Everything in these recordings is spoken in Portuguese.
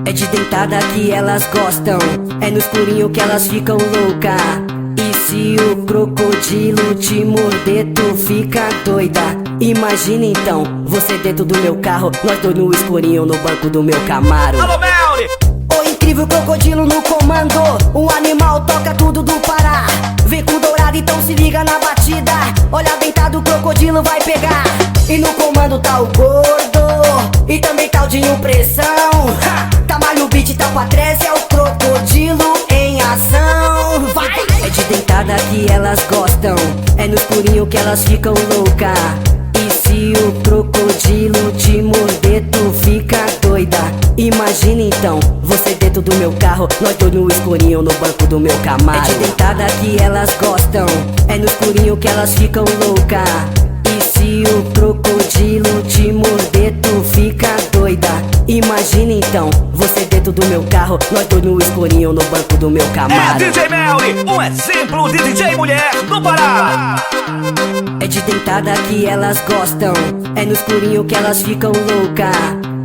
É de dentada que elas gostam, é no escurinho que elas ficam louca. E se o crocodilo te morder, tu fica doida. Imagina então, você dentro do meu carro, nós dois no escurinho no banco do meu Camaro. Alô, Melly! O incrível crocodilo no comando, o animal toca tudo do Pará. Vem com dourado, então se liga na batida. Olha dentado, o crocodilo vai pegar. E no comando tá o gordo, e também tá o Dinho Pressão. Tamalho beat, tá pra trás, é o crocodilo em ação. Vai! É de dentada que elas gostam, é no escurinho que elas ficam louca. E se o crocodilo te morder, tu fica doida. Imagina então, você dentro do meu carro, nós dois no escurinho no banco do meu Camaro. É de dentada que elas gostam, é no escurinho que elas ficam louca. E se o crocodilo te morder, tu fica doida. Imagina então, você dentro do meu carro, nós dois no escurinho no banco do meu É Camaro. DJ Melly, um exemplo de DJ mulher do Pará. É de dentada que elas gostam, é no escurinho que elas ficam louca.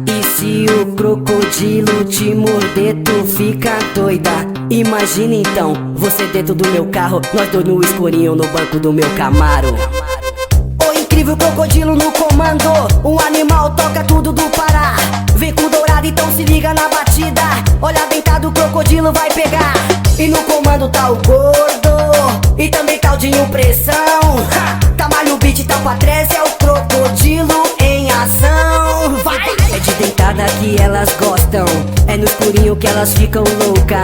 E se o crocodilo te morder, tu fica doida. Imagina então, você dentro do meu carro, nós dois no escurinho no banco do meu Camaro. O incrível crocodilo no comando, o animal toca tudo do Pará. Vem com dourado, então se liga na batida. Olha dentado, o crocodilo vai pegar. E no comando tá o gordo, e também tá o Dinho Pressão. Tamalho beat, tá pra trás, é o crocodilo em ação. Vai! É de dentada que elas gostam, é no escurinho que elas ficam louca.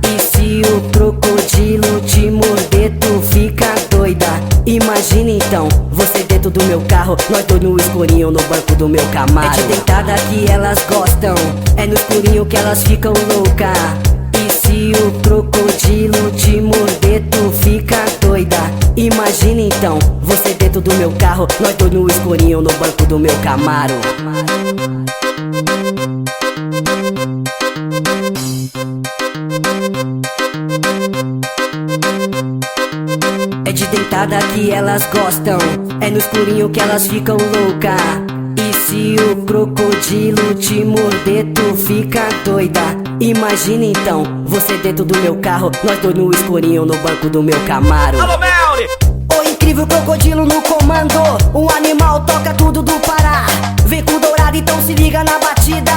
E se o crocodilo te morder, tu fica doida. Imagina então, você dentro do meu carro, nós dois no escurinho no banco do meu Camaro. É de dentada que elas gostam, é no escurinho que elas ficam louca. E se o crocodilo te morder, tu fica doida. Imagina então, você dentro do meu carro, nós dois no escurinho no banco do meu Camaro. É de dentada que elas gostam, é no escurinho que elas ficam louca. E se o crocodilo te morder, tu fica doida. Imagina então, você dentro do meu carro, nós dois no escurinho no banco do meu Camaro. Alô, Melly! O incrível crocodilo no comando, o animal toca tudo do Pará. Vem com dourado, então se liga na batida.